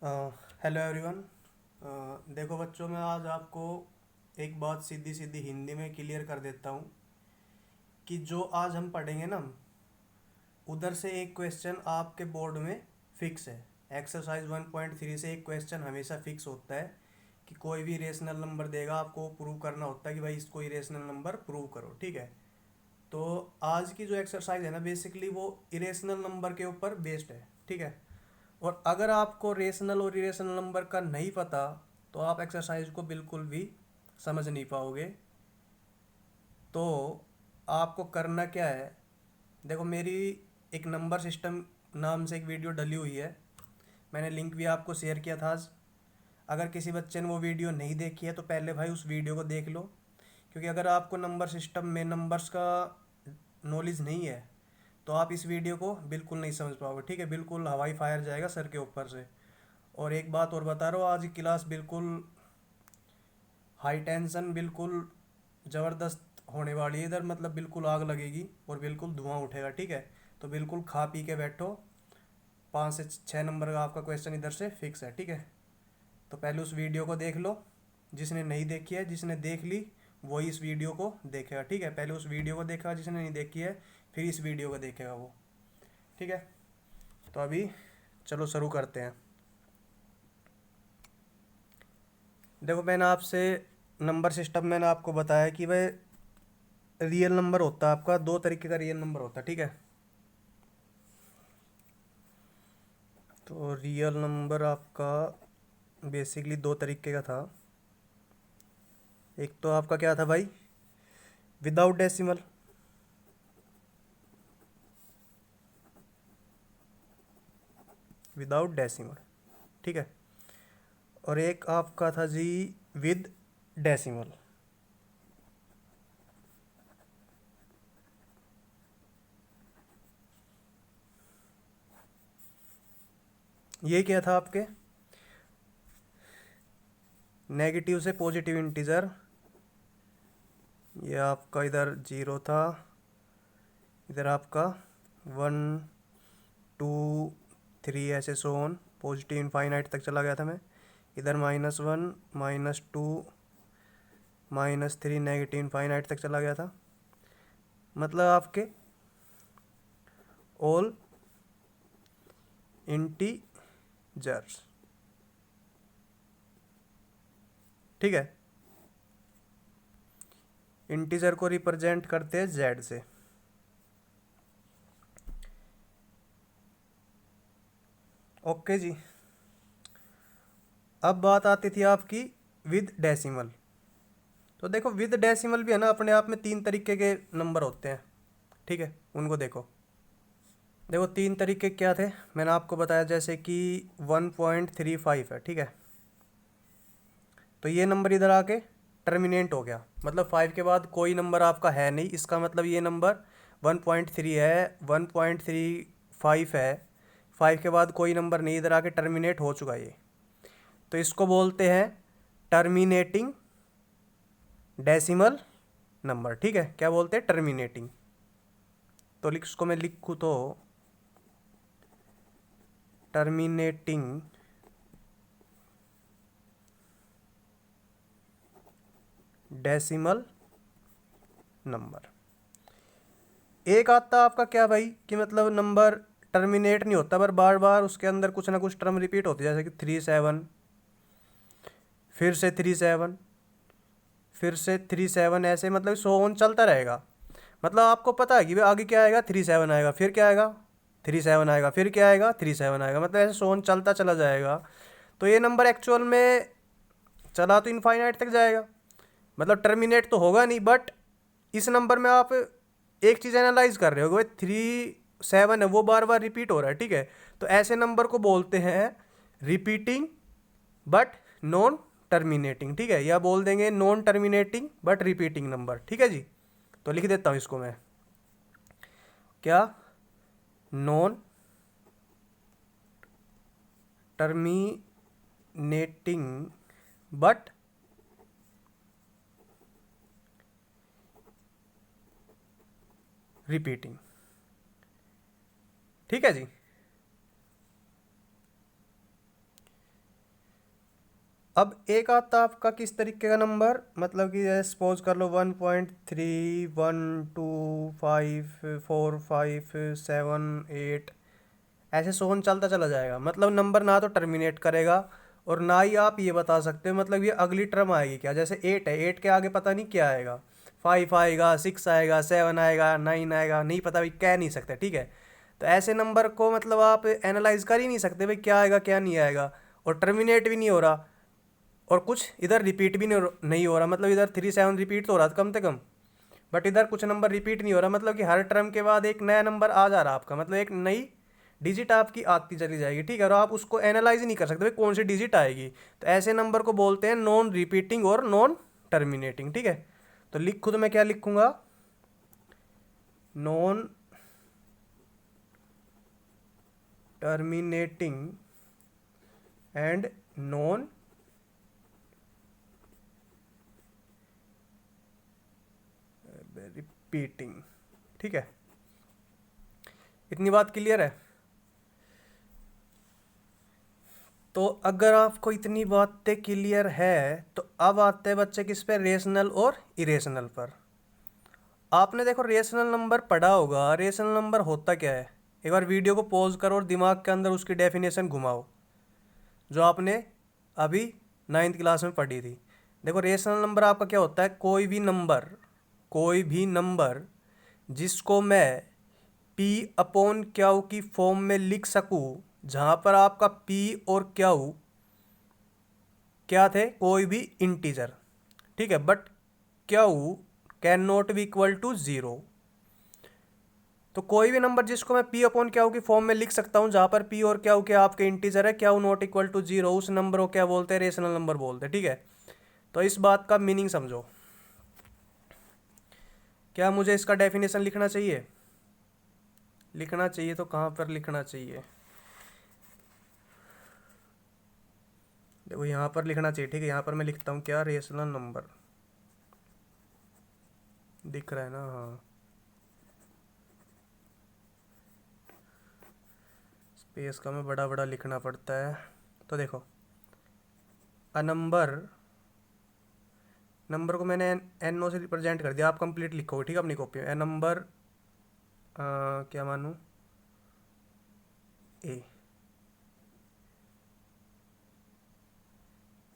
Hello everyone. देखो बच्चों, मैं आज आपको एक बात सीधी सीधी हिंदी में क्लियर कर देता हूँ कि जो आज हम पढ़ेंगे ना, उधर से एक क्वेश्चन आपके बोर्ड में फिक्स है। एक्सरसाइज 1.3 से एक क्वेश्चन हमेशा फिक्स होता है कि कोई भी इरेशनल नंबर देगा, आपको प्रूव करना होता है कि भाई इसको इरेशनल नंबर प्रूव करो। ठीक है। तो आज की जो एक्सरसाइज है ना, बेसिकली वो इरेशनल नंबर के ऊपर बेस्ड है। ठीक है। और अगर आपको रेशनल और इरेशनल नंबर का नहीं पता तो आप एक्सरसाइज को बिल्कुल भी समझ नहीं पाओगे। तो आपको करना क्या है, देखो मेरी एक नंबर सिस्टम नाम से एक वीडियो डली हुई है। मैंने लिंक भी आपको शेयर किया था आज। अगर किसी बच्चे ने वो वीडियो नहीं देखी है तो पहले भाई उस वीडियो को देख लो, क्योंकि अगर आपको नंबर सिस्टम में नंबर्स का नॉलेज नहीं है तो आप इस वीडियो को बिल्कुल नहीं समझ पाओगे। ठीक है, बिल्कुल हवाई फायर जाएगा सर के ऊपर से। और एक बात और बता रहा हूँ, आज की क्लास बिल्कुल हाई टेंशन, बिल्कुल ज़बरदस्त होने वाली है। इधर मतलब बिल्कुल आग लगेगी और बिल्कुल धुआं उठेगा। ठीक है। तो बिल्कुल खा पी के बैठो। 5 से 6 नंबर का आपका क्वेश्चन इधर से फिक्स है। ठीक है। तो पहले उस वीडियो को देख लो। जिसने नहीं देखी है, जिसने देख ली वही इस वीडियो को देखेगा। ठीक है, पहले उस वीडियो को देखा जिसने नहीं देखी है, फिर इस वीडियो को देखेगा वो। ठीक है। तो अभी चलो शुरू करते हैं। देखो मैंने आपसे नंबर सिस्टम मैंने आपको बताया कि भाई रियल नंबर होता है आपका, दो तरीके का रियल नंबर होता है। ठीक है। तो रियल नंबर आपका बेसिकली दो तरीके का था। एक तो आपका क्या था भाई, विदाउट डेसिमल। Without decimal. ठीक है। और एक आपका था जी विद डेसिमल। ये क्या था आपके, नेगेटिव से पॉजिटिव इंटीजर। ये आपका इधर 0 था, इधर आपका 1 2 3 ऐसे सो ऑन, पॉजिटिव इनफाइनाइट तक चला गया था मैं। इधर -1 -2 -3 नेगेटिव इनफाइनाइट तक चला गया था। मतलब आपके ऑल इंटीजर्स। ठीक है। इंटीजर को रिप्रेजेंट करते हैं जेड से। ओके जी। अब बात आती थी आपकी विद डेसिमल। तो देखो विद डेसिमल भी है ना, अपने आप में 3 तरीके के नंबर होते हैं। ठीक है, उनको देखो। देखो 3 तरीके क्या थे मैंने आपको बताया, जैसे कि 1.35 है। ठीक है। तो ये नंबर इधर आके टर्मिनेट हो गया, मतलब 5 के बाद कोई नंबर आपका है नहीं। इसका मतलब ये नंबर 1.3 है, 1.35 है, 5 के बाद कोई नंबर नहीं, इधर आके टर्मिनेट हो चुका ये। तो इसको बोलते हैं टर्मिनेटिंग डेसिमल नंबर। ठीक है, क्या बोलते हैं, टर्मिनेटिंग। तो इसको मैं लिखूँ तो टर्मिनेटिंग डेसिमल नंबर। एक आता आपका क्या भाई कि मतलब नंबर टर्मिनेट नहीं होता, पर बार बार उसके अंदर कुछ ना कुछ टर्म रिपीट होती है, जैसे कि 3 7, फिर से 3 7, फिर से 3 7, ऐसे मतलब सो ऑन चलता रहेगा। मतलब आपको पता है कि भाई आगे क्या आएगा, 3 7 आएगा, फिर क्या आएगा, 3 7 आएगा, फिर क्या आएगा, 3 7 आएगा, मतलब ऐसे सो ऑन चलता चला जाएगा। तो ये नंबर एक्चुअल में चला तो इनफाइनाइट तक जाएगा, मतलब टर्मिनेट तो होगा नहीं। बट इस नंबर में आप एक चीज़ एनालाइज कर रहे हो, भाई 3 7 है वो बार बार रिपीट हो रहा है। ठीक है। तो ऐसे नंबर को बोलते हैं रिपीटिंग बट नॉन टर्मिनेटिंग। ठीक है, या बोल देंगे non terminating but repeating number. ठीक है जी। तो लिख देता हूँ इसको मैं, क्या, नॉन टर्मिनेटिंग बट रिपीटिंग। ठीक है जी। अब एक आता आपका किस तरीके का नंबर, मतलब कि जैसे सपोज कर लो 1.3 1 2 5 4 5 7 8, ऐसे सोन चलता चला जाएगा। मतलब नंबर ना तो टर्मिनेट करेगा और ना ही आप ये बता सकते हो मतलब ये अगली टर्म आएगी क्या। जैसे 8 है, 8 के आगे पता नहीं क्या आएगा, 5 आएगा, 6 आएगा, 7 आएगा, 9 आएगा, नहीं पता भाई, कह नहीं सकते। ठीक है, तो ऐसे नंबर को मतलब आप एनालाइज कर ही नहीं सकते भाई क्या आएगा क्या नहीं आएगा, और टर्मिनेट भी नहीं हो रहा, और कुछ इधर रिपीट भी नहीं हो रहा। मतलब इधर 3 7 रिपीट तो हो रहा था कम से कम, बट इधर कुछ नंबर रिपीट नहीं हो रहा। मतलब कि हर टर्म के बाद एक नया नंबर आ जा रहा आपका, मतलब एक नई डिजिट आपकी आती चली जाएगी। ठीक है, और आप उसको एनालाइज ही नहीं कर सकते भाई कौन सी डिजिट आएगी। तो ऐसे नंबर को बोलते हैं नॉन रिपीटिंग और नॉन टर्मिनेटिंग। ठीक है, तो लिख खुद मैं क्या लिखूंगा, non terminating and non repeating. ठीक है, इतनी बात क्लियर है। तो अगर आपको इतनी बातें क्लियर है तो अब आते हैं बच्चे किस पे, रेशनल और इरेशनल पर। आपने देखो रेशनल नंबर पढ़ा होगा, रेशनल नंबर होता क्या है। एक बार वीडियो को पॉज करो और दिमाग के अंदर उसकी डेफिनेशन घुमाओ जो आपने अभी 9th क्लास में पढ़ी थी। देखो रेशनल नंबर आपका क्या होता है, कोई भी नंबर जिसको मैं P अपॉन क्यू की फॉर्म में लिख सकूं, जहां पर आपका P और क्यू क्या थे, कोई भी इंटीजर। ठीक है, but Q can not be equal to 0। तो कोई भी नंबर जिसको मैं P अपॉन क्यू की फॉर्म में लिख सकता हूं, जहां पर P और क्यू के आपके इंटीजर है, क्यू नॉट इक्वल टू 0, उस नंबर को क्या बोलते हैं, रेशनल नंबर बोलते हैं। ठीक है, तो इस बात का मीनिंग समझो। क्या मुझे इसका डेफिनेशन लिखना चाहिए, लिखना चाहिए तो कहां पर लिखना चाहिए, देखो यहाँ पर लिखना चाहिए। ठीक है, यहाँ पर मैं लिखता हूँ क्या, रेशनल नंबर, दिख रहा है ना, हाँ, स्पेस का में बड़ा बड़ा लिखना पड़ता है। तो देखो अ नंबर को मैंने एन ओ से रिप्रेजेंट कर दिया, आप कंप्लीट लिखोगे। ठीक है, अपनी कॉपी में ए नंबर क्या मानूँ, ए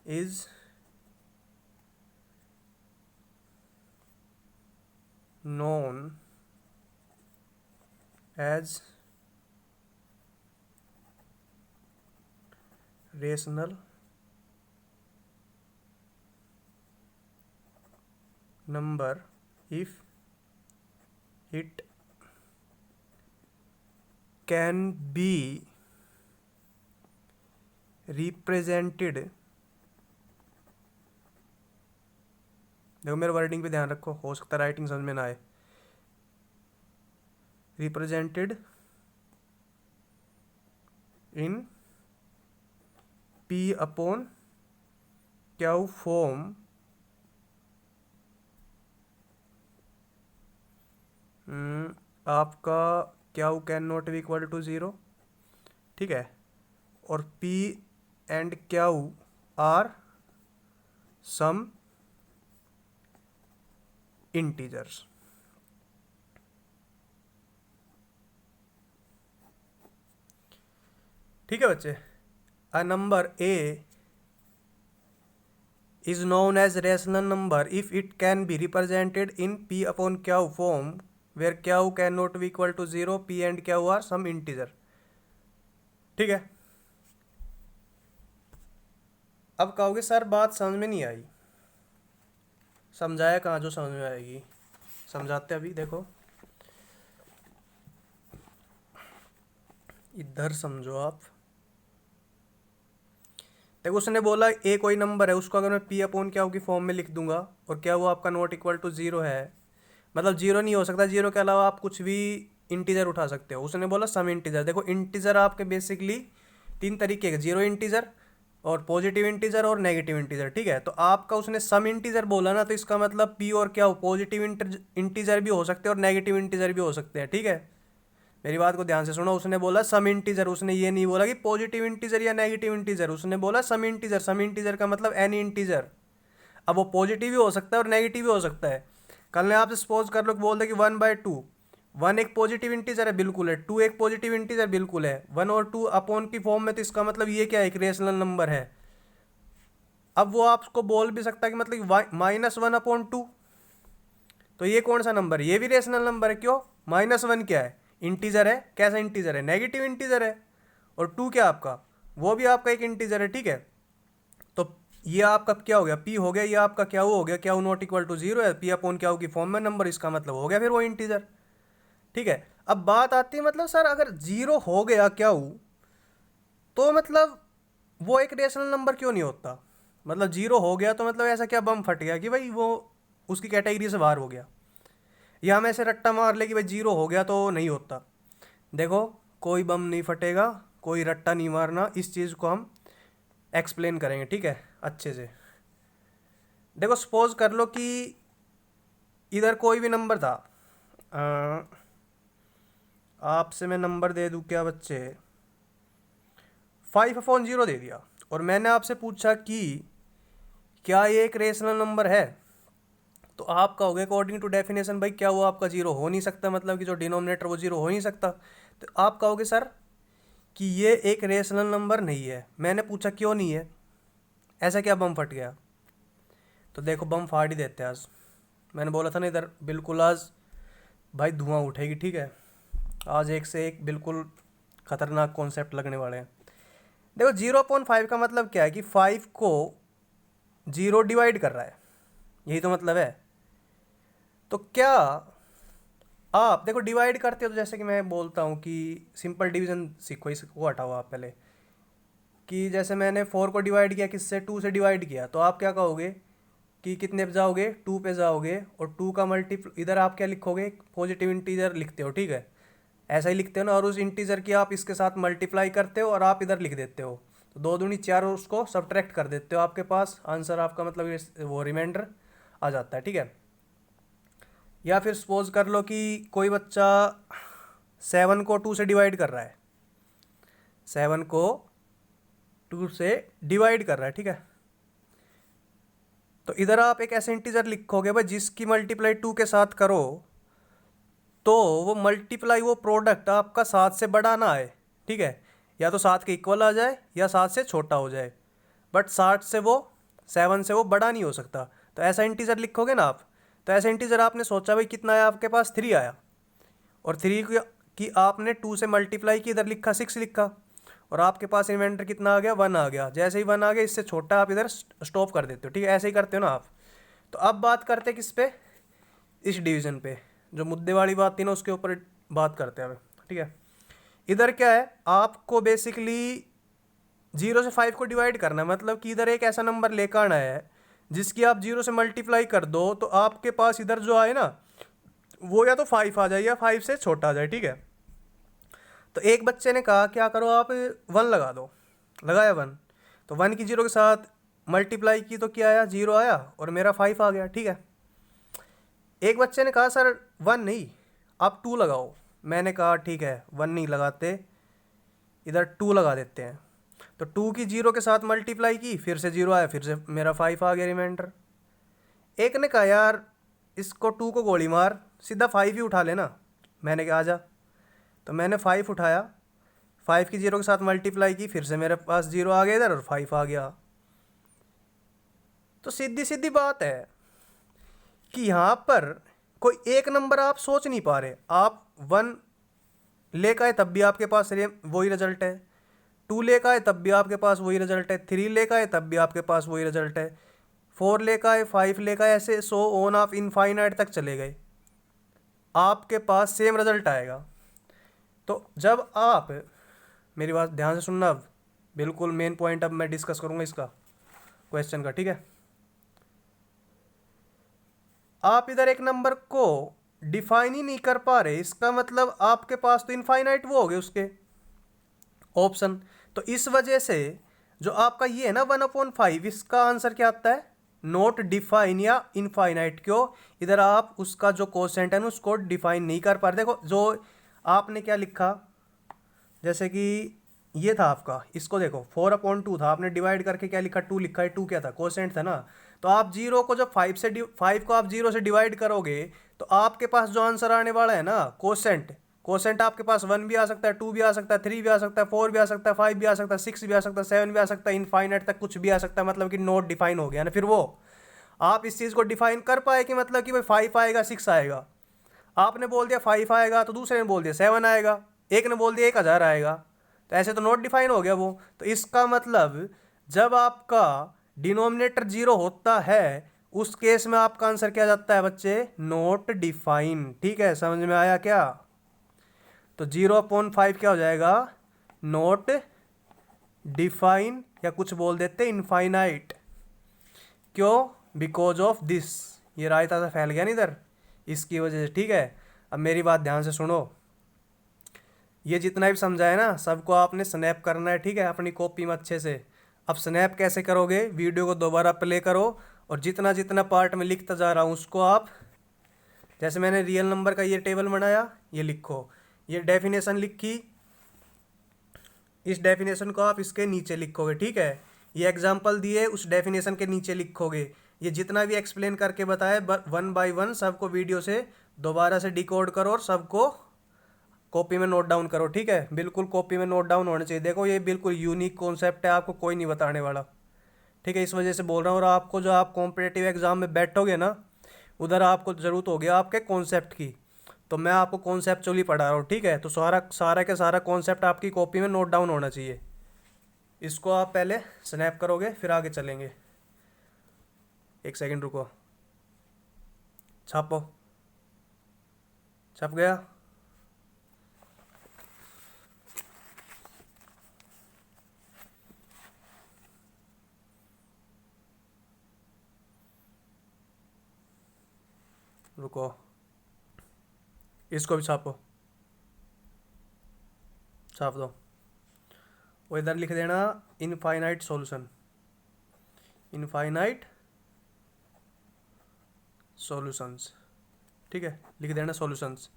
is known as rational number if it can be represented, देखो मेरे वर्डिंग पे ध्यान रखो, हो सकता है राइटिंग समझ में ना आए, represented in P upon Q form आपका q can not be equal to 0। ठीक है, और P and q are some integers. ठीक है बच्चे, a number a is known as rational number if it can be represented in P upon Q form where Q cannot be equal to 0, P and Q are some integer। ठीक है, अब कहोगे sir बात समझ में नहीं आई, समझाया कहाँ जो समझ में आएगी, समझाते अभी। देखो इधर समझो आप, देखो उसने बोला ए कोई नंबर है, उसको अगर मैं P अपॉन क्यू की फॉर्म में लिख दूंगा और क्या वो आपका नॉट इक्वल टू 0 है, मतलब 0 नहीं हो सकता, 0 के अलावा आप कुछ भी इंटीजर उठा सकते हो। उसने बोला सम इंटीजर। देखो इंटीजर आपके बेसिकली 3 तरीके के, 0 इंटीजर और पॉजिटिव इंटीजर और नेगेटिव इंटीजर। ठीक है, तो आपका उसने सम इंटीजर बोला ना, तो इसका मतलब P और क्या पॉजिटिव इंटीजर भी हो सकते हैं और नेगेटिव इंटीजर भी हो सकते हैं। ठीक है, मेरी बात को ध्यान से सुनो। उसने बोला सम इंटीजर, उसने ये नहीं बोला कि पॉजिटिव इंटीजर या नेगेटिव इंटीजर, उसने बोला सम इंटीजर। सम इंटीजर का मतलब एनी इंटीजर। अब वो पॉजिटिव भी हो सकता है और नेगेटिव भी हो सकता है। कल ने आपसे सपोज कर लो कि बोल दे कि 1/2, 1 एक पॉजिटिव इंटीजर है, बिल्कुल है। 2 एक पॉजिटिव इंटीजर, बिल्कुल है। 1 और 2 अपॉन की फॉर्म में, तो इसका मतलब ये क्या है, एक रेशनल नंबर है। अब वो आपको बोल भी सकता है कि मतलब -1/2, तो ये कौन सा नंबर है, ये भी रेशनल नंबर है। क्यों? -1 क्या है, इंटीजर है। कैसा इंटीजर है? नेगेटिव इंटीजर है। और 2 क्या आपका, वो भी आपका एक इंटीजर है, ठीक है। तो ये आपका क्या हो गया, पी हो गया। ये आपका क्या हो गया, क्या नॉट इक्वल टू 0 है, पी अपॉन क्या की फॉर्म में नंबर, इसका मतलब हो गया फिर वो इंटीजर, ठीक है। अब बात आती है मतलब सर अगर 0 हो गया क्या तो मतलब वो एक रेशनल नंबर क्यों नहीं होता? मतलब 0 हो गया तो मतलब ऐसा क्या बम फट गया कि भाई वो उसकी कैटेगरी से बाहर हो गया, या हम ऐसे रट्टा मार ले कि भाई 0 हो गया तो नहीं होता? देखो, कोई बम नहीं फटेगा, कोई रट्टा नहीं मारना, इस चीज़ को हम एक्सप्लेन करेंगे, ठीक है, अच्छे से। देखो, सपोज कर लो कि इधर कोई भी नंबर था। आपसे मैं नंबर दे दूं क्या बच्चे, 5/0 दे दिया, और मैंने आपसे पूछा कि क्या ये एक रेशनल नंबर है, तो आप कहोगे अकॉर्डिंग टू डेफिनेशन भाई क्या वो आपका 0 हो नहीं सकता, मतलब कि जो डिनोमिनेटर वो 0 हो नहीं सकता। तो आप कहोगे सर कि ये एक रेशनल नंबर नहीं है। मैंने पूछा क्यों नहीं है, ऐसा क्या बम फट गया? तो देखो, बम फाड़ ही देते हैं आज। मैंने बोला था ना इधर बिल्कुल आज भाई धुआं उठेगी, ठीक है। आज एक से एक बिल्कुल खतरनाक कॉन्सेप्ट लगने वाले हैं। देखो, 0/5 का मतलब क्या है कि 5 को 0 डिवाइड कर रहा है, यही तो मतलब है। तो क्या आप देखो डिवाइड करते हो तो जैसे कि मैं बोलता हूँ कि सिंपल डिवीजन सीखो, इसको हटाओ आप पहले। कि जैसे मैंने 4 को डिवाइड किया, किससे, 2 से डिवाइड किया, तो आप क्या कहोगे कि कितने पे जाओगे, 2 पे जाओगे, और 2 का मल्टीप्ल इधर आप क्या लिखोगे, पॉजिटिव इंटीजर लिखते हो, ठीक है, ऐसा ही लिखते हो ना। और उस इंटीजर की आप इसके साथ मल्टीप्लाई करते हो और आप इधर लिख देते हो, तो 2 दूनी 4 और उसको सब्ट्रैक्ट कर देते हो, आपके पास आंसर आपका मतलब वो रिमाइंडर आ जाता है, ठीक है। या फिर सपोज कर लो कि कोई बच्चा 7 को 2 से डिवाइड कर रहा है, 7 को 2 से डिवाइड कर रहा है, ठीक है। तो इधर आप एक ऐसे इंटीजर लिखोगे भाई जिसकी मल्टीप्लाई 2 के साथ करो तो वो मल्टीप्लाई, वो प्रोडक्ट आपका 7 से बड़ा ना आए, ठीक है। या तो 7 के इक्वल आ जाए या 7 से छोटा हो जाए, बट 7 से वो बड़ा नहीं हो सकता। तो ऐसा इंटीजर लिखोगे ना आप। तो ऐसा इंटीजर आपने सोचा भाई कितना आया, आपके पास 3 आया, और 3 की आपने 2 से मल्टीप्लाई की, इधर लिखा 6 लिखा, और आपके पास रिमाइंडर कितना आ गया, 1 आ गया। जैसे ही 1 आ गया, इससे छोटा आप इधर स्टॉप कर देते हो, ठीक है, ऐसे ही करते हो ना आप। तो अब बात करते हैं किस पे, इस डिवीजन पे, जो मुद्दे वाली बात थी ना उसके ऊपर बात करते हैं अब, ठीक है। इधर क्या है, आपको बेसिकली 0 से 5 को डिवाइड करना है, मतलब कि इधर एक ऐसा नंबर लेकर आना है जिसकी आप 0 से मल्टीप्लाई कर दो तो आपके पास इधर जो आए ना वो या तो 5 आ जाए या 5 से छोटा आ जाए, ठीक है। तो एक बच्चे ने कहा क्या करो आप 1 लगा दो, लगाया 1, तो 1 की 0 के साथ मल्टीप्लाई की तो क्या आया, 0 आया, और मेरा 5 आ गया, ठीक है। एक बच्चे ने कहा सर 1 नहीं, आप 2 लगाओ। मैंने कहा ठीक है, 1 नहीं लगाते, इधर 2 लगा देते हैं। तो 2 की 0 के साथ मल्टीप्लाई की, फिर से 0 आया, फिर से मेरा 5 आ गया रिमाइंडर। एक ने कहा यार इसको 2 को गोली मार, सीधा 5 ही उठा लेना। मैंने कहा आजा, तो मैंने 5 उठाया, 5 की 0 के साथ मल्टीप्लाई की, फिर से मेरे पास 0 आ गया इधर और 5 आ गया। तो सीधी सीधी बात है कि यहाँ पर कोई एक नंबर आप सोच नहीं पा रहे। आप 1 लेकर आए तब भी आपके पास वही रिजल्ट है, 2 लेकर आए तब भी आपके पास वही रिजल्ट है, 3 लेकर आए तब भी आपके पास वही रिजल्ट है, 4 लेकर आए, 5 लेकर आए, ऐसे सो ऑन आप इनफाइनाइट तक चले गए, आपके पास सेम रिजल्ट आएगा। तो जब आप, मेरी बात ध्यान से सुनना, अब बिल्कुल मेन पॉइंट अब मैं डिस्कस करूंगा इसका क्वेश्चन का, ठीक है। आप इधर एक नंबर को डिफाइन ही नहीं कर पा रहे, इसका मतलब आपके पास तो इनफाइनाइट वो हो गए उसके ऑप्शन। तो इस वजह से जो आपका ये है ना 1/5, इसका आंसर क्या आता है, नॉट डिफाइन या इनफाइनाइट। क्यों? इधर आप उसका जो कोसेंट है ना उसको डिफाइन नहीं कर पा रहे। देखो, जो आपने क्या लिखा, जैसे कि ये था आपका, इसको देखो 4/2 था, आपने डिवाइड करके क्या लिखा, 2 लिखा है। 2 क्या था, कोसेंट था ना। तो आप जीरो को जब 5 को आप जीरो से डिवाइड करोगे तो आपके पास जो आंसर आने वाला है ना कोसेंट, कोसेंट आपके पास 1 भी आ सकता है, 2 भी आ सकता है, 3 भी आ सकता है, 4 भी आ सकता है, 5 भी आ सकता है, 6 भी आ सकता है, 7 भी आ सकता है, इनफाइनाइट तक कुछ भी आ सकता है। मतलब कि नोट डिफाइन हो गया ना। फिर वो आप इस चीज़ को डिफाइन कर पाए कि मतलब कि भाई 5 आएगा 6 आएगा। आपने बोल दिया 5 आएगा तो दूसरे ने बोल दिया 7 आएगा, एक ने बोल दिया 1000 आएगा, तो ऐसे तो नोट डिफाइन हो गया वो। तो इसका मतलब जब आपका डिनोमिनेटर जीरो होता है उस केस में आपका आंसर क्या जाता है बच्चे, नोट डिफाइन। ठीक है, समझ में आया क्या। तो 0/5 क्या हो जाएगा, नोट डिफाइन, या कुछ बोल देते इनफाइनाइट। क्यों, बिकॉज ऑफ दिस, ये रायता सा फैल गया ना इधर, इसकी वजह से। ठीक है, अब मेरी बात ध्यान से सुनो, ये जितना भी समझाया ना सबको आपने स्नैप करना है। ठीक है, अपनी कॉपी में अच्छे से। अब स्नैप कैसे करोगे, वीडियो को दोबारा प्ले करो और जितना जितना पार्ट में लिखता जा रहा हूँ उसको आप, जैसे मैंने रियल नंबर का ये टेबल बनाया, ये लिखो, ये डेफिनेशन लिखी, इस डेफिनेशन को आप इसके नीचे लिखोगे। ठीक है, ये एग्जाम्पल दिए उस डेफिनेशन के नीचे लिखोगे। ये जितना भी एक्सप्लेन करके बताए 1 बाय 1 सबको वीडियो से दोबारा से डिकोड करो और सबको कॉपी में नोट डाउन करो। ठीक है, बिल्कुल कॉपी में नोट डाउन होने चाहिए। देखो ये बिल्कुल यूनिक कॉन्सेप्ट है, आपको कोई नहीं बताने वाला। ठीक है, इस वजह से बोल रहा हूँ। और आपको जो आप कॉम्पिटेटिव एग्जाम में बैठोगे ना उधर आपको ज़रूरत होगी आपके कॉन्सेप्ट की, तो मैं आपको कॉन्सेप्चुअली पढ़ा रहा हूँ। ठीक है, तो सारा सारा के सारा कॉन्सेप्ट आपकी कॉपी में नोट डाउन होना चाहिए। इसको आप पहले स्नैप करोगे फिर आगे चलेंगे। एक सेकंड रुको, छापो, छप गया। रुको, इसको भी छापो, छाप दो। वो इधर लिख देना इनफाइनाइट सॉल्यूशन, इनफाइनाइट सॉल्यूशंस। ठीक है, लिख देना सॉल्यूशंस।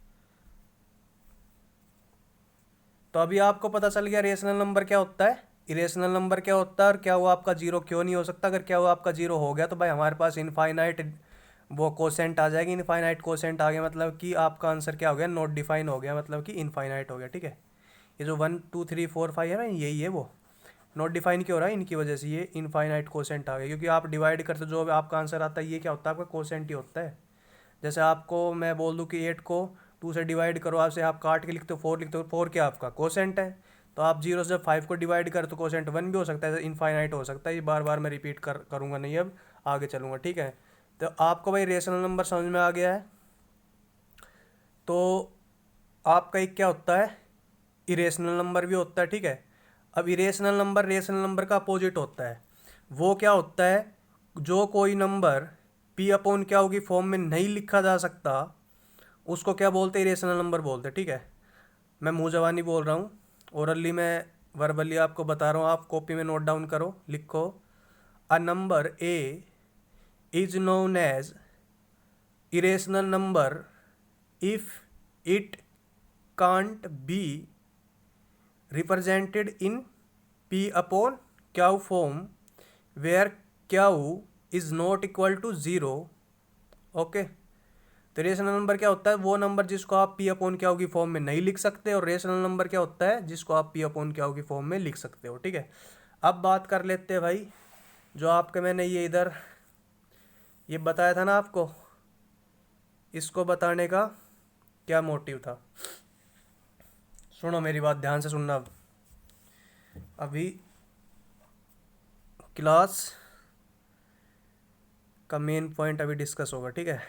तो अभी आपको पता चल गया रेशनल नंबर क्या होता है, इरेशनल नंबर क्या होता है, और क्या वो आपका जीरो क्यों नहीं हो सकता। अगर क्या वो आपका जीरो हो गया तो भाई हमारे पास इनफाइनाइट वो कोसेंट आ जाएगी। इनफाइनाइट कोसेंट आ गया मतलब कि आपका आंसर क्या हो गया, नॉट डिफाइन हो गया, मतलब कि इनफाइनाइट हो गया। ठीक है, ये जो 1 2 3 4 5 है ना, यही है वो नॉट डिफाइन क्यों हो रहा है, इनकी वजह से ये इनफाइनाइट कोसेंट आ गया। क्योंकि आप डिवाइड करते जो आपका आंसर आता है ये क्या होता है, आपका कोसेंट ही होता है। जैसे आपको मैं बोल दूं कि 8 को 2 से डिवाइड करो, आपसे आप काट के लिखते हो 4 लिखते हो, 4 क्या आपका कोसेंट है। तो आप 0 से जब 5 को डिवाइड कर तो कोसेंट 1 भी हो सकता है, इनफाइनाइट हो सकता है। ये बार बार मैं रिपीट करूँगा नहीं, अब आगे चलूँगा। ठीक है, तो आपको भाई रेशनल नंबर समझ में आ गया है। तो आपका एक क्या होता है, इरेशनल नंबर भी होता है। ठीक है, अब इरेशनल नंबर रेशनल नंबर का अपोजिट होता है। वो क्या होता है, जो कोई नंबर P/Q की फॉर्म में नहीं लिखा जा सकता उसको क्या बोलते हैं, इरेशनल नंबर बोलते हैं। ठीक है, मैं मुँह जबानी बोल रहा हूँ, ओरली मैं वर्बली आपको बता रहा हूँ, आप कॉपी में नोट डाउन करो, लिखो। A number A is known as irrational number if it can't be represented in P/Q form where Q is not equal to 0। Okay, तो रेशनल नंबर क्या होता है, वो नंबर जिसको आप P/Q की फॉर्म में नहीं लिख सकते, और रेशनल नंबर क्या होता है जिसको आप P/Q की फॉर्म में लिख सकते हो। ठीक है, अब बात कर लेते हैं भाई, जो आपके मैंने ये इधर ये बताया था ना आपको, इसको बताने का क्या मोटिव था। सुनो मेरी बात ध्यान से सुनना। अभी क्लास का मेन पॉइंट अभी डिस्कस होगा। ठीक है,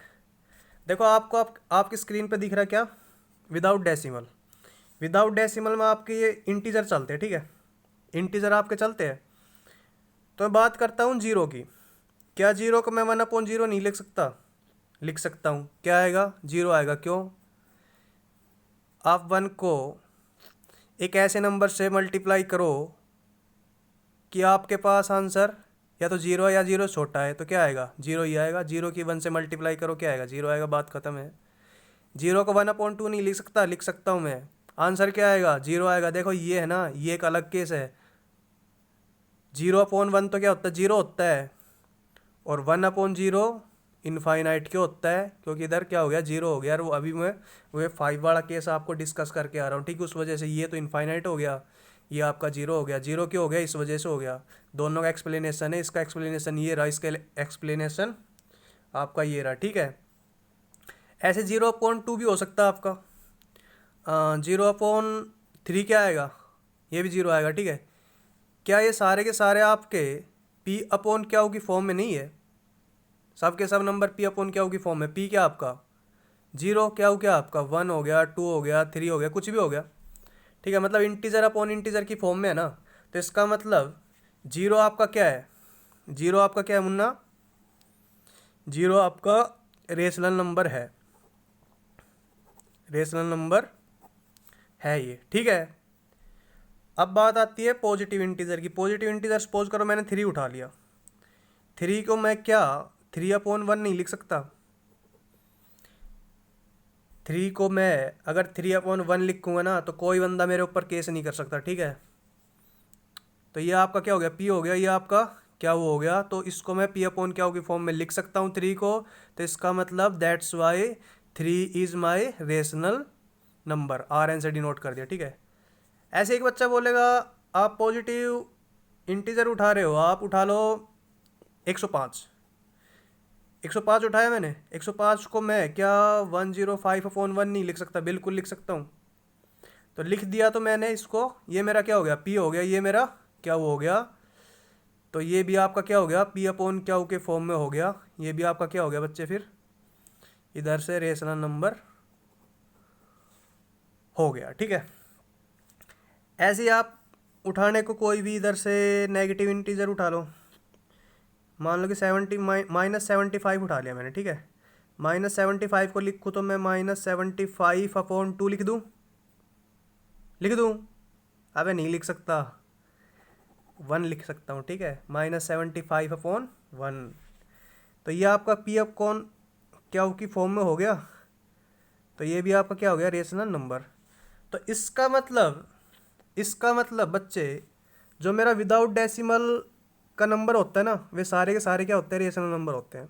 देखो आपको आपकी स्क्रीन पे दिख रहा है क्या, विदाउट डेसिमल। विदाउट डेसिमल में आपके ये इंटीजर चलते हैं। ठीक है, इंटीजर आपके चलते हैं। तो मैं बात करता हूँ जीरो की। क्या जीरो को मैं 1/0 नहीं लिख सकता, लिख सकता हूँ। क्या आएगा, जीरो आएगा। क्यों, आप 1 को एक ऐसे नंबर से मल्टीप्लाई करो कि आपके पास आंसर या तो जीरो है या जीरो छोटा है, तो क्या आएगा, जीरो ही आएगा। जीरो की 1 से मल्टीप्लाई करो क्या आएगा, जीरो आएगा, बात खत्म है। जीरो को 1/2 नहीं लिख सकता, लिख सकता हूँ मैं। आंसर क्या आएगा? जीरो आएगा। देखो ये है ना, ये एक अलग केस है। 0/1 तो क्या होता है? जीरो होता है। और 1/0 इनफाइनाइट क्यों होता है? क्योंकि इधर क्या हो गया? जीरो हो गया। और वो अभी मैं वो 5 वाला केस आपको डिस्कस करके आ रहा हूँ, ठीक है। उस वजह से ये तो इनफाइनाइट हो गया, ये आपका जीरो हो गया। जीरो क्यों हो गया? इस वजह से हो गया। दोनों का एक्सप्लेनेशन है, इसका एक्सप्लेनेशन ये रहा, इसका एक्सप्लेनेशन आपका ये रहा, ठीक है। ऐसे 0/2 भी हो सकता है आपका। 0/3 क्या आएगा? ये भी जीरो आएगा, ठीक है। क्या ये सारे के सारे आपके P/Q की फॉर्म में नहीं है? सब के सब नंबर P/Q की फॉर्म में। P क्या आपका? जीरो, क्या आपका 1 हो गया, 2 हो गया, 3 हो गया, कुछ भी हो गया, ठीक है। मतलब इंटीजर अपॉन इंटीजर की फॉर्म में है ना। तो इसका मतलब जीरो आपका क्या है? जीरो आपका क्या है मुन्ना? जीरो आपका रेशनल नंबर है, रेशनल नंबर है ये, ठीक है। अब बात आती है पॉजिटिव इंटीजर की। पॉजिटिव इंटीजर सपोज करो मैंने 3 उठा लिया। 3 को मैं क्या 3/1 नहीं लिख सकता? 3 को मैं अगर 3/1 लिखूंगा ना तो कोई बंदा मेरे ऊपर केस नहीं कर सकता, ठीक है। तो ये आपका क्या हो गया? P हो गया। ये आपका क्या वो हो गया? तो इसको मैं P/Q की फॉर्म में लिख सकता हूँ 3 को। तो इसका मतलब that's why 3 is my rational number. RN से डिनोट कर दिया, ठीक है। ऐसे एक बच्चा बोलेगा आप पॉजिटिव इंटीजर उठा रहे हो, आप उठा लो 105। 105 उठाया मैंने। 105 को मैं क्या 105/1 नहीं लिख सकता? बिल्कुल लिख सकता हूँ। तो लिख दिया तो मैंने इसको, ये मेरा क्या हो गया? P हो गया। ये मेरा क्या वो हो गया? तो ये भी आपका क्या हो गया? P/Q के फॉर्म में हो गया। ये भी आपका क्या हो गया बच्चे? फिर इधर से रेशनल नंबर हो गया, ठीक है। ऐसे ही आप उठाने को कोई भी इधर से नेगेटिव इंटीजर उठा लो। मान लो कि -75 उठा लिया मैंने, ठीक है। -75 को लिखूँ तो मैं -75/2 लिख दूँ? लिख दूँ? अबे नहीं लिख सकता, 1 लिख सकता हूँ, ठीक है। -75/1। तो ये आपका P/Q की फॉर्म में हो गया। तो ये भी आपका क्या हो गया? Rational number. तो इसका मतलब बच्चे, जो मेरा विदाउट डेसिमल का नंबर होता है ना, वे सारे के सारे क्या होते हैं? रेशनल नंबर होते हैं।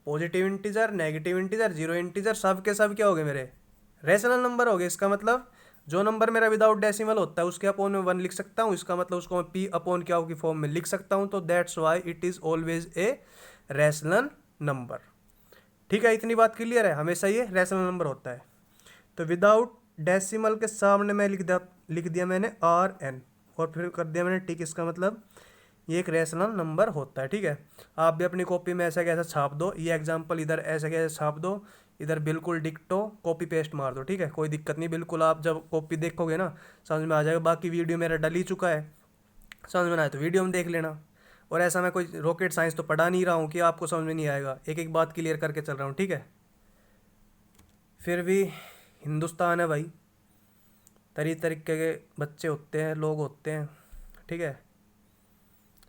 Positive integer, negative integer, zero integer, सब के सब क्या हो गए मेरे? रेशनल नंबर हो गए। इसका मतलब जो नंबर मेरा विदाउट डेसिमल होता है उसके अपॉन में 1 लिख सकता हूँ। इसका मतलब उसको मैं P/Q की फॉर्म में लिख सकता हूँ। तो that's why it is always a rational number, ठीक है। इतनी बात क्लियर है? हमेशा ये रेशनल नंबर होता है। तो विदाउट डेसिमल के सामने मैं लिख दिया मैंने RN, और फिर कर दिया मैंने टिक। इसका मतलब ये एक रेशनल नंबर होता है, ठीक है। आप भी अपनी कॉपी में ऐसा कैसा छाप दो। ये एग्जांपल इधर ऐसे कैसे छाप दो, इधर बिल्कुल डिक्टो कॉपी पेस्ट मार दो, ठीक है। कोई दिक्कत नहीं, बिल्कुल आप जब कॉपी देखोगे ना समझ में आ जाएगा। बाकी वीडियो मेरा डल ही चुका है, समझ में ना आए तो वीडियो में देख लेना। और ऐसा मैं कोई रॉकेट साइंस तो पढ़ा नहीं रहा हूँ कि आपको समझ में नहीं आएगा। एक एक बात क्लियर करके चल रहा हूँ, ठीक है। फिर भी हिंदुस्तान है भाई, तरीके के बच्चे होते हैं, लोग होते हैं, ठीक है।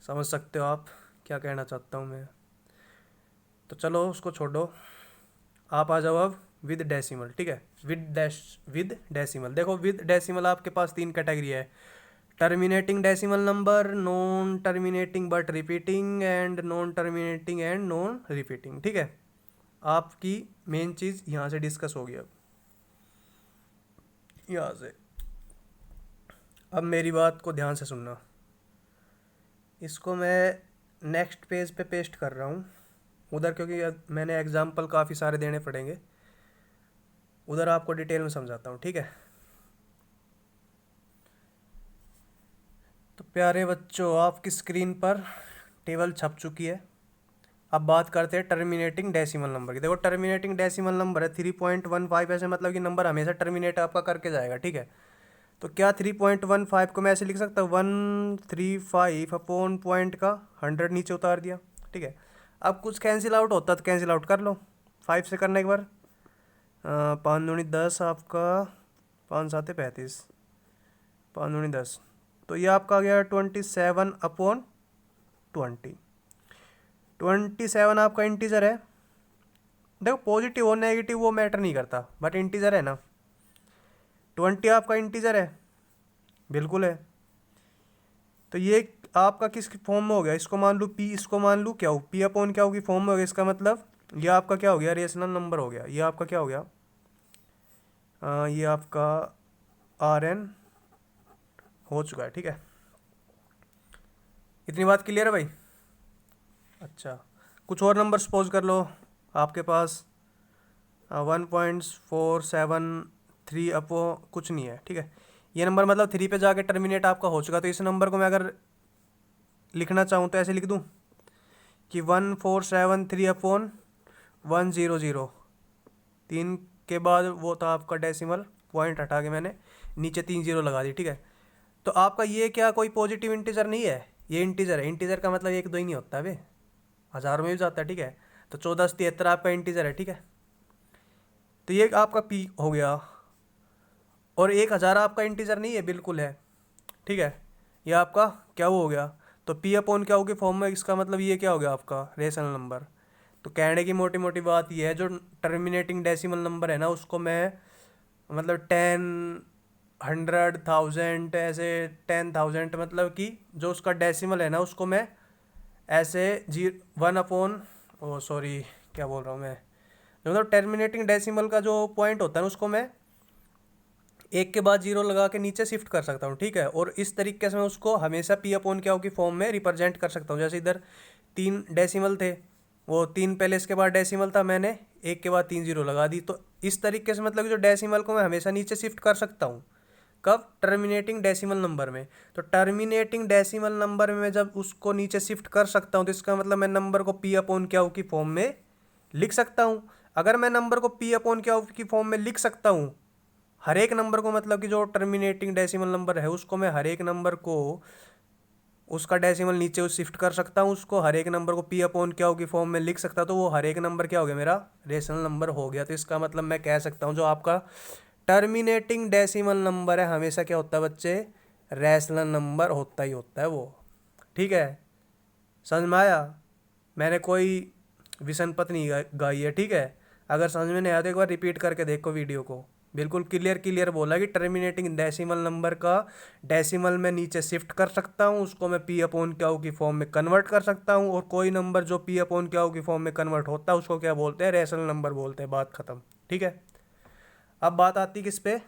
समझ सकते हो आप क्या कहना चाहता हूँ मैं। तो चलो उसको छोड़ो, आप आ जाओ अब विद डेसिमल, ठीक है। विद डेसिमल देखो, विद डेसिमल आपके पास 3 कैटेगरी है। Terminating decimal number, non terminating but repeating, and non terminating and non repeating, ठीक है। आपकी मेन चीज़ यहाँ से डिस्कस होगी। अब यहाँ से अब मेरी बात को ध्यान से सुनना। इसको मैं नेक्स्ट पेज पे पेस्ट कर रहा हूँ उधर, क्योंकि मैंने एग्जाम्पल काफ़ी सारे देने पड़ेंगे उधर, आपको डिटेल में समझाता हूँ, ठीक है। तो प्यारे बच्चों, आपकी स्क्रीन पर टेबल छप चुकी है। अब बात करते हैं टर्मिनेटिंग डेसिमल नंबर की। देखो टर्मिनेटिंग डेसिमल नंबर है 3.15, ऐसे मतलब कि नंबर हमेशा टर्मिनेट आपका करके जाएगा, ठीक है। तो क्या 3.15 को मैं ऐसे लिख सकता हूँ 135 पॉइंट का 100 नीचे उतार दिया, ठीक है। अब कुछ कैंसिल आउट होता तो कैंसिल आउट कर लो 5 से करने के बाद। 5 दूनी 10 आपका, 5 7 35, 5 दूनी 10, तो ये आपका आ गया 27/20। 27 आपका इंटीजर है, देखो पॉजिटिव हो नेगेटिव वो मैटर नहीं करता, बट इंटीजर है ना। 20 आपका इंटीजर है, बिल्कुल है। तो ये आपका किस फॉर्म में हो गया, इसको मान लूँ पी, इसको मान लूँ क्या हो, पी अपॉन क्या होगी फॉर्म में हो गया। इसका मतलब ये आपका क्या हो गया, रेशनल नंबर हो गया। ये आपका क्या हो गया, ये आपका आर एन हो चुका है, ठीक है। इतनी बात क्लियर है भाई। अच्छा, कुछ और नंबर सपोज कर लो आपके पास 1.473 अपो कुछ नहीं है, ठीक है। ये नंबर मतलब 3 पे जाके टर्मिनेट आपका हो चुका। तो इस नंबर को मैं अगर लिखना चाहूँ तो ऐसे लिख दूँ कि 1473 अपॉन 100। 3 के बाद वो था आपका डेसिमल पॉइंट, हटा के मैंने नीचे 3 जीरो लगा दी, ठीक है। तो आपका ये क्या कोई पॉजिटिव इंटीजर नहीं है, ये इंटीजर है। इंटीजर का मतलब एक दो ही नहीं होता है, हज़ारों में भी जाता है, ठीक है। तो 1473 आपका इंटीजर है, ठीक है। तो ये आपका पी हो गया। और 1000 आपका इंटीजर नहीं है, बिल्कुल है, ठीक है। ये आपका क्या वो हो गया। तो पी अपॉन क्या होगी फॉर्म में, इसका मतलब ये क्या हो गया आपका रेशनल नंबर। तो कहने की मोटी मोटी बात ये है, जो टर्मिनेटिंग डेसिमल नंबर है ना उसको मैं मतलब 10, 100, 1000 ऐसे 10,000 मतलब कि जो उसका डेसिमल है ना उसको मैं ऐसे 1 अपॉन, ओ सॉरी क्या बोल रहा हूँ मैं, जो मतलब टर्मिनेटिंग डेसिमल का जो पॉइंट होता है ना उसको मैं एक के बाद जीरो लगा के नीचे शिफ्ट कर सकता हूँ, ठीक है। और इस तरीके से मैं उसको हमेशा पी अपॉन क्या की फॉर्म में रिप्रेजेंट कर सकता हूँ। जैसे इधर 3 डेसिमल थे, वो 3 पहले इसके बाद डेसिमल था, मैंने एक के बाद 3 जीरो लगा दी। तो इस तरीके से मतलब जो डेसिमल को मैं हमेशा नीचे शिफ्ट कर सकता हूँ, कब, टर्मिनेटिंग डेसिमल नंबर में। तो टर्मिनेटिंग डेसिमल नंबर में जब उसको नीचे शिफ्ट कर सकता हूँ तो इसका मतलब मैं नंबर को पी अपॉन क्या की फॉर्म में लिख सकता हूँ। अगर मैं नंबर को पी अपॉन क्या की फॉर्म में लिख सकता हूँ, हर एक नंबर को मतलब कि जो टर्मिनेटिंग डेसिमल नंबर है उसको मैं हर एक नंबर को उसका डेसिमल नीचे शिफ्ट कर सकता हूँ, उसको हर एक नंबर को पी अपॉन क्या की फॉर्म में लिख सकता, तो वो हर एक नंबर क्या हो गया मेरा रेशनल नंबर हो गया। तो इसका मतलब मैं कह सकता हूँ जो आपका टर्मिनेटिंग डेसिमल नंबर है हमेशा क्या होता है बच्चे, रैशनल नंबर होता ही होता है वो, ठीक है। समझ में आया, मैंने कोई विसन पथ नहीं गाई है, ठीक है। अगर समझ में नहीं आया तो एक बार रिपीट करके देखो वीडियो को, बिल्कुल क्लियर क्लियर बोला कि टर्मिनेटिंग डेसिमल नंबर का डेसिमल में नीचे शिफ्ट कर सकता हूँ, उसको मैं पी अपॉन क्यू की फॉर्म में कन्वर्ट कर सकता हूँ। और कोई नंबर जो पी अपॉन क्यू की फॉर्म में कन्वर्ट होता है उसको क्या बोलते हैं, रेशनल नंबर बोलते हैं, बात खत्म, ठीक है। अब बात आती किस पे,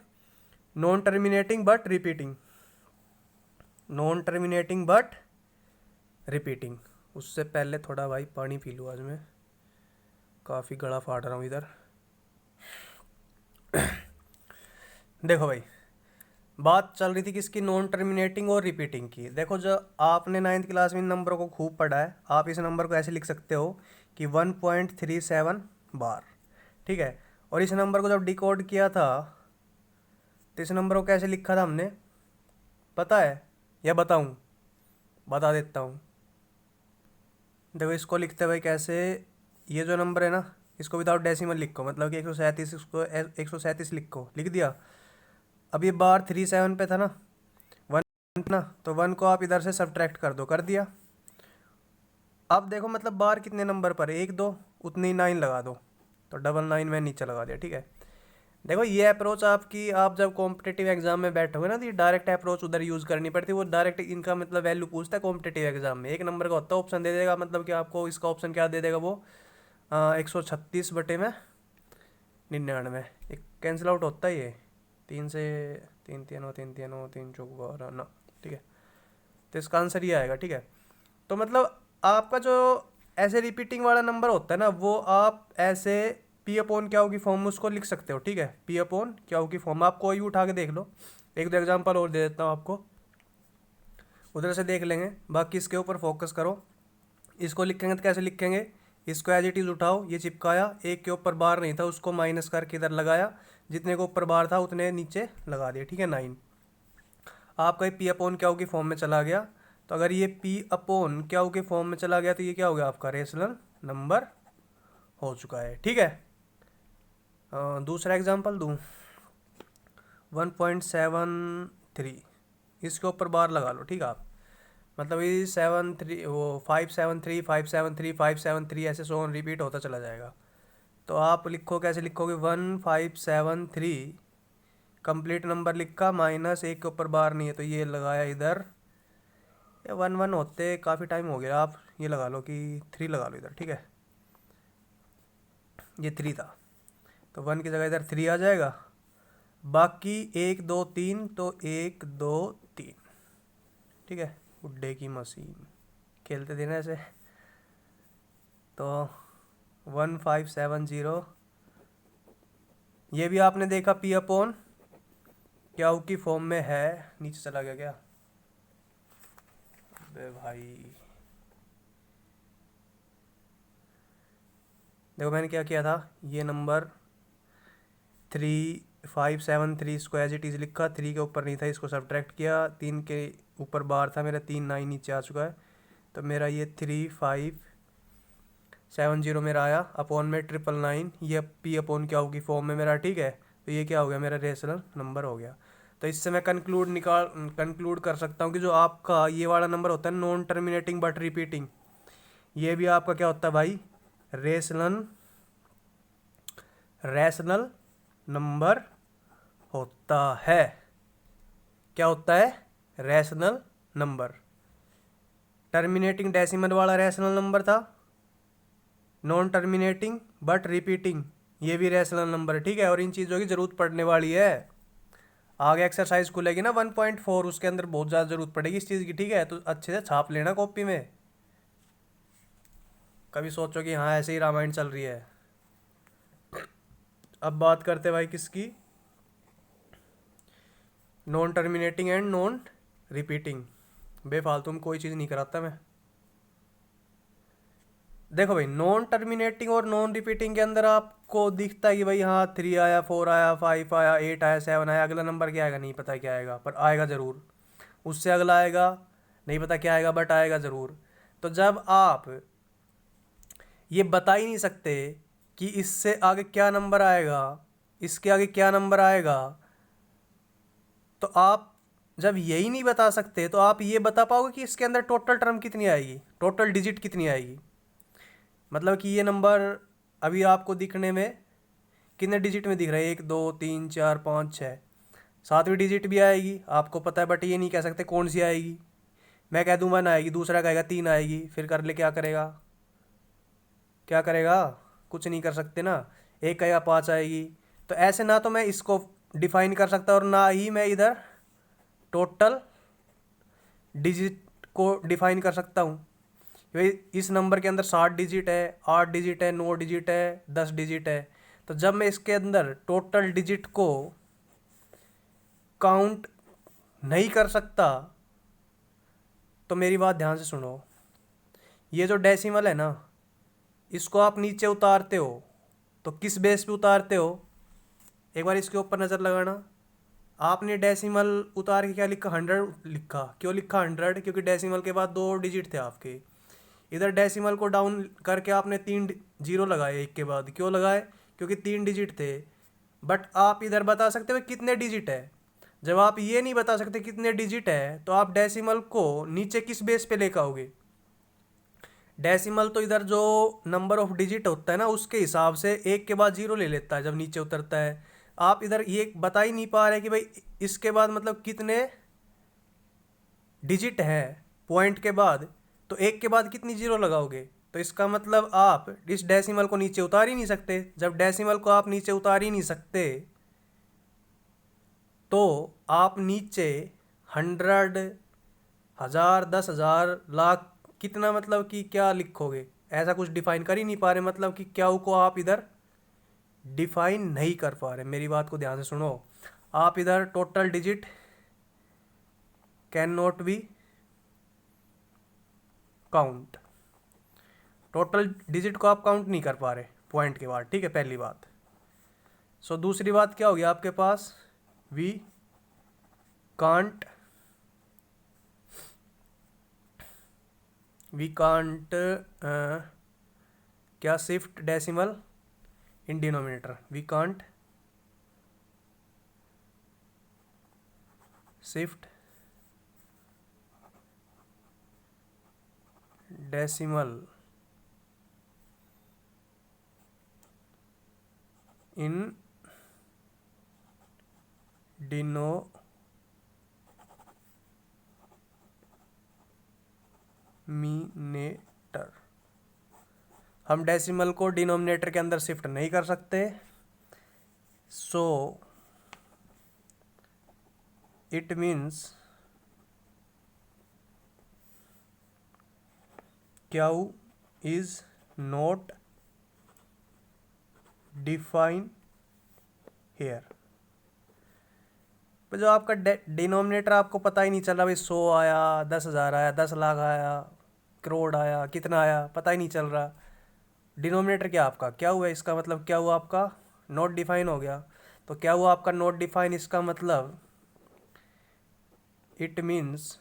non terminating but repeating, non terminating but repeating. उससे पहले थोड़ा भाई पानी पी लूँ, आज मैं काफ़ी गला फाड़ रहा हूँ इधर। देखो भाई, बात चल रही थी किसकी, नॉन टर्मिनेटिंग और रिपीटिंग की। देखो जो आपने 9th क्लास में इन नंबरों को खूब पढ़ा है, आप इस नंबर को ऐसे लिख सकते हो कि 1.37 बार, ठीक है। और इस नंबर को जब डिकोड किया था तो इस नंबर को कैसे लिखा था हमने, पता है या बताऊं, बता देता हूँ। देखो इसको लिखते भाई कैसे, ये जो नंबर है ना इसको विदाउट डेसिमल लिखो, मतलब कि 137, इसको 137 लिखो, लिख दिया। अब ये बार 37 पे था ना, 1 ना, तो 1 को आप इधर से सब्ट्रैक्ट कर दो, कर दिया। अब देखो मतलब बार कितने नंबर पर है, 1 2, उतनी 9 लगा दो, तो 99 मैं नीचे लगा दिया, ठीक है। देखो ये अप्रोच आपकी, आप जब कॉम्पिटेटिव एग्जाम में बैठोगे ना तो ये डायरेक्ट अप्रोच उधर यूज़ करनी पड़ती है। वो डायरेक्ट इनका मतलब वैल्यू पूछता है कॉम्पिटेटिव एग्जाम में, एक नंबर का होता है, ऑप्शन दे देगा, मतलब कि आपको इसका ऑप्शन क्या दे देगा वो 136 बटे में 99, एक कैंसिल आउट होता है ये, 3 से 3 3 3 3 3 चौक 12 ना, ठीक है। तो इसका आंसर ये आएगा, ठीक है। तो मतलब आपका जो ऐसे रिपीटिंग वाला नंबर होता है ना वो आप ऐसे पी अपॉन क्या होगी फॉर्म में उसको लिख सकते हो, ठीक है। पी अपॉन क्या होगी फॉर्म, आप कोई भी उठा के देख लो, एक दो एग्जांपल और दे देता हूँ आपको, उधर से देख लेंगे, बाकी इसके ऊपर फोकस करो। इसको लिखेंगे तो कैसे लिखेंगे, इसको एज इट इज़ उठाओ, ये चिपकाया, एक के ऊपर बार नहीं था उसको माइनस करके इधर लगाया, जितने के ऊपर बार था उतने नीचे लगा दिया, ठीक है। 9 आपका ये पी अपॉन क्या होगी फॉर्म में चला गया। तो अगर ये पी अपॉन क्या होगी फॉर्म में चला गया तो ये क्या हो गया आपका रेशनल नंबर हो चुका है, ठीक है। दूसरा एग्जांपल दूँ, 1.73, इसके ऊपर बार लगा लो, ठीक है आप, मतलब ये 7 3 वो 5 7 3 5 7 3 5 7 3 ऐसे सो रिपीट होता चला जाएगा। तो आप लिखो, कैसे लिखोगे, 1573 कंप्लीट नंबर लिखा, माइनस एक के ऊपर बार नहीं है तो ये लगाया इधर। ये 1 1 होते काफ़ी टाइम हो गया, आप ये लगा लो कि 3 लगा लो इधर, ठीक है। ये 3 था तो 1 की जगह इधर 3 आ जाएगा। बाकी 1 2 3, तो 1 2 3, ठीक है। गुड्डे की मशीन खेलते थे ना ऐसे। तो 1570, ये भी आपने देखा पी अपॉन क्यू की फॉर्म में है। नीचे चला गया क्या? अबे भाई देखो मैंने क्या किया था, ये नंबर 3573 इसको एज इट इज़ लिखा, 3 के ऊपर नहीं था, इसको सब्ट्रैक्ट किया, 3 के ऊपर बार था मेरा, 3 9 नीचे आ चुका है। तो मेरा ये 3570 मेरा आया, अपॉन में 999, ये पी अपॉन क्या होगी फॉर्म में मेरा, ठीक है। तो ये क्या हो गया, मेरा रेशनल नंबर हो गया। तो इससे मैं कंक्लूड कर सकता हूँ कि जो आपका ये वाला नंबर होता है नॉन टर्मिनेटिंग बट रिपीटिंग, ये भी आपका क्या होता है भाई, रैशनल नंबर होता है। क्या होता है? Rational number. टर्मिनेटिंग डेसिमल वाला रैशनल नंबर था, नॉन टर्मिनेटिंग बट रिपीटिंग ये भी रैशनल नंबर है, ठीक है। और इन चीज़ों की ज़रूरत पड़ने वाली है, आगे एक्सरसाइज खुलेगी ना 1.4, उसके अंदर बहुत ज़्यादा ज़रूरत पड़ेगी इस चीज़ की, ठीक है। तो अच्छे से छाप लेना कॉपी में, कभी सोचो कि हाँ ऐसे ही रामायण चल रही है। अब बात करते भाई किसकी, non terminating and non repeating. बेफालतू में कोई चीज़ नहीं कराता मैं। देखो भाई, नॉन टर्मिनेटिंग और नॉन रिपीटिंग के अंदर आपको दिखता है कि भाई हाँ 3 आया, 4 आया, 5 आया, 8 आया, 7 आया, अगला नंबर क्या आएगा नहीं पता क्या आएगा, पर आएगा ज़रूर। उससे अगला आएगा नहीं पता क्या आएगा, बट आएगा ज़रूर। तो जब आप ये बता ही नहीं सकते कि इससे आगे क्या नंबर आएगा, इसके आगे क्या नंबर आएगा, तो आप जब यही नहीं बता सकते तो आप ये बता पाओगे कि इसके अंदर टोटल टर्म कितनी आएगी, टोटल डिजिट कितनी आएगी। मतलब कि ये नंबर अभी आपको दिखने में कितने डिजिट में दिख रहा है, 1 2 3 4 5 6, 7वीं डिजिट भी आएगी आपको पता है, बट ये नहीं कह सकते कौन सी आएगी। मैं कह दूँ 1 आएगी, दूसरा कहेगा 3 आएगी, फिर कर ले क्या करेगा, क्या करेगा, कुछ नहीं कर सकते ना। एक कहेगा 5 आएगी। तो ऐसे ना तो मैं इसको डिफाइन कर सकता और ना ही मैं इधर टोटल डिजिट को डिफाइन कर सकता हूँ। भाई इस नंबर के अंदर 60 डिजिट है, 8 डिजिट है, 9 डिजिट है, 10 डिजिट है। तो जब मैं इसके अंदर टोटल डिजिट को काउंट नहीं कर सकता, तो मेरी बात ध्यान से सुनो, ये जो डेसिमल है ना, इसको आप नीचे उतारते हो तो किस बेस पे उतारते हो, एक बार इसके ऊपर नज़र लगाना। आपने डेसिमल उतार के क्या लिखा, 100 लिखा। क्यों लिखा 100? क्योंकि डेसिमल के बाद 2 डिजिट थे आपके। इधर डेसिमल को डाउन करके आपने 3 जीरो लगाए एक के बाद। क्यों लगाए? क्योंकि 3 डिजिट थे। बट आप इधर बता सकते हो कितने डिजिट है। जब आप ये नहीं बता सकते कितने डिजिट है तो आप डेसिमल को नीचे किस बेस पे लेकर आओगे। डेसिमल तो इधर जो नंबर ऑफ डिजिट होता है ना उसके हिसाब से एक के बाद जीरो ले लेता है जब नीचे उतरता है। आप इधर ये बता ही नहीं पा रहे कि भाई इसके बाद मतलब कितने डिजिट है पॉइंट के बाद, तो एक के बाद कितनी जीरो लगाओगे। तो इसका मतलब आप इस डेसिमल को नीचे उतार ही नहीं सकते। जब डेसिमल को आप नीचे उतार ही नहीं सकते तो आप नीचे 100, 1000, 10,000, लाख, कितना मतलब कि क्या लिखोगे। ऐसा कुछ डिफाइन कर ही नहीं पा रहे, मतलब कि क्या को आप इधर डिफाइन नहीं कर पा रहे। मेरी बात को ध्यान से सुनो, आप इधर total digit can not B count, total digit को आप काउंट नहीं कर पा रहे पॉइंट के बाद, ठीक है, पहली बात। सो दूसरी बात क्या होगी आपके पास, वी कांट क्या shift decimal in denominator, we can't shift decimal in denominator. हम डेसिमल को डिनोमिनेटर के अंदर शिफ्ट नहीं कर सकते, so it means Q is not define here. जो आपका डिनोमिनेटर आपको पता ही नहीं चला भाई 100 आया, 10,000 आया, 10 लाख आया, करोड़ आया, कितना आया पता ही नहीं चल रहा। डिनोमिनेटर क्या आपका क्या हुआ, इसका मतलब क्या हुआ आपका नॉट डिफाइन हो गया। तो क्या हुआ आपका नॉट डिफाइन, इसका मतलब इट मीन्स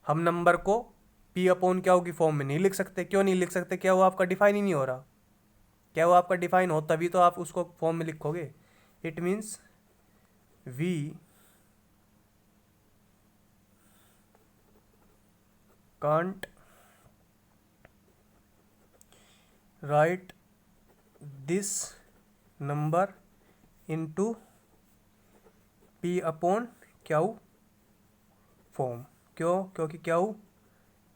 हम नंबर को पी अपॉन क्या की फॉर्म में नहीं लिख सकते। क्यों नहीं लिख सकते, क्या वो आपका डिफाइन ही नहीं हो रहा। क्या वो आपका डिफाइन हो तभी तो आप उसको फॉर्म में लिखोगे। It means we can't write this number into P upon Q form. क्यों, क्योंकि क्यू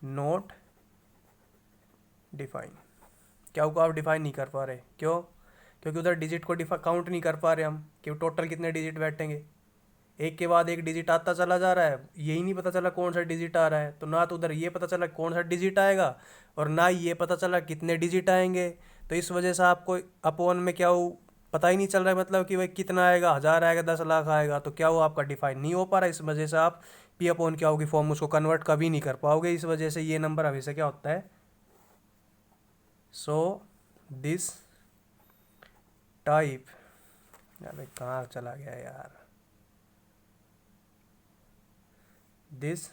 नॉट डिफाइन। क्यू को आप डिफाइन नहीं कर पा रहे। क्यों, क्योंकि उधर डिजिट को काउंट नहीं कर पा रहे हम कि टोटल कितने डिजिट बैठेंगे। एक के बाद एक डिजिट आता चला जा रहा है, यही नहीं पता चला कौन सा डिजिट आ रहा है। तो ना तो उधर ये पता चला कौन सा डिजिट आएगा और ना ही ये पता चला कितने डिजिट आएंगे। तो इस वजह से आपको अपोन में क्या हो पता ही नहीं चल रहा है, मतलब कि भाई कितना आएगा, 1,000 आएगा, 10 लाख आएगा, तो क्या वो आपका डिफाइन नहीं हो पा रहा। इस वजह से आप पी अपोन क्या होगी फॉर्म उसको कन्वर्ट कभी नहीं कर पाओगे। इस वजह से ये नंबर हमेशा क्या होता है, सो दिस टाइप, अरे कहाँ चला गया यार, this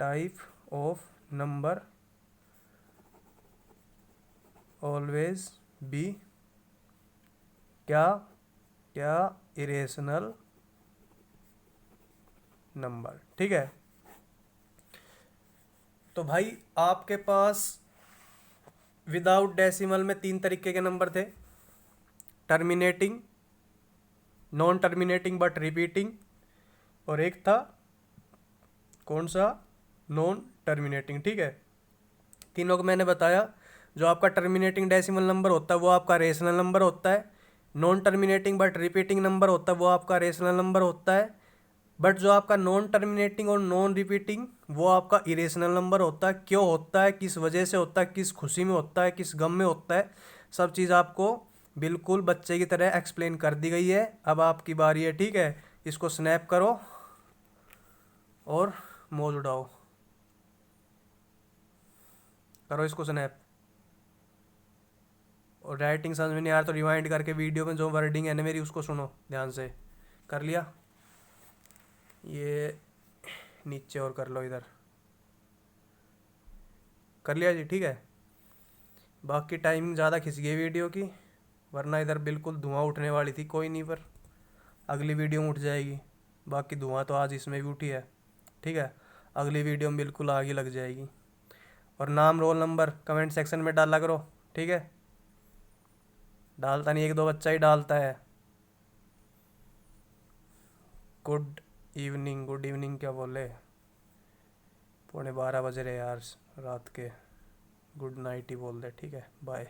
type of number always be क्या क्या इरेशनल नंबर। ठीक है। तो भाई आपके पास विदाउट डेसिमल में 3 तरीके के नंबर थे, terminating, non terminating but repeating, और एक था कौन सा, नॉन टर्मिनेटिंग। ठीक है। तीनों को मैंने बताया। जो आपका टर्मिनेटिंग डेसिमल नंबर होता है वो आपका रेशनल नंबर होता है, non terminating but repeating number होता है वो आपका रेशनल नंबर होता है, बट जो आपका नॉन टर्मिनेटिंग और नॉन रिपीटिंग वो आपका इरेशनल नंबर होता है। क्यों होता है, किस वजह से होता है, किस खुशी में होता है, किस गम में होता है, सब चीज़ आपको बिल्कुल बच्चे की तरह एक्सप्लेन कर दी गई है। अब आपकी बारी है। ठीक है, इसको स्नैप करो और मौज उड़ाओ। करो इसको स्नैप। और राइटिंग समझ में नहीं आ रहा तो रिवाइंड करके वीडियो में जो वर्डिंग है ना मेरी उसको सुनो ध्यान से। कर लिया, ये नीचे और कर लो, इधर कर लिया जी। ठीक है, बाकी टाइमिंग ज़्यादा खिंच गई वीडियो की, वरना इधर बिल्कुल धुआं उठने वाली थी। कोई नहीं, पर अगली वीडियो में उठ जाएगी। बाकी धुआं तो आज इसमें भी उठी है। ठीक है, अगली वीडियो में बिल्कुल आगे लग जाएगी। और नाम रोल नंबर कमेंट सेक्शन में डाला करो। ठीक है, डालता नहीं, एक दो बच्चा ही डालता है। गुड इवनिंग, गुड इवनिंग क्या बोले, 11:15 बज रहे यार रात के। गुड नाइट ही बोल दे। ठीक है, बाय।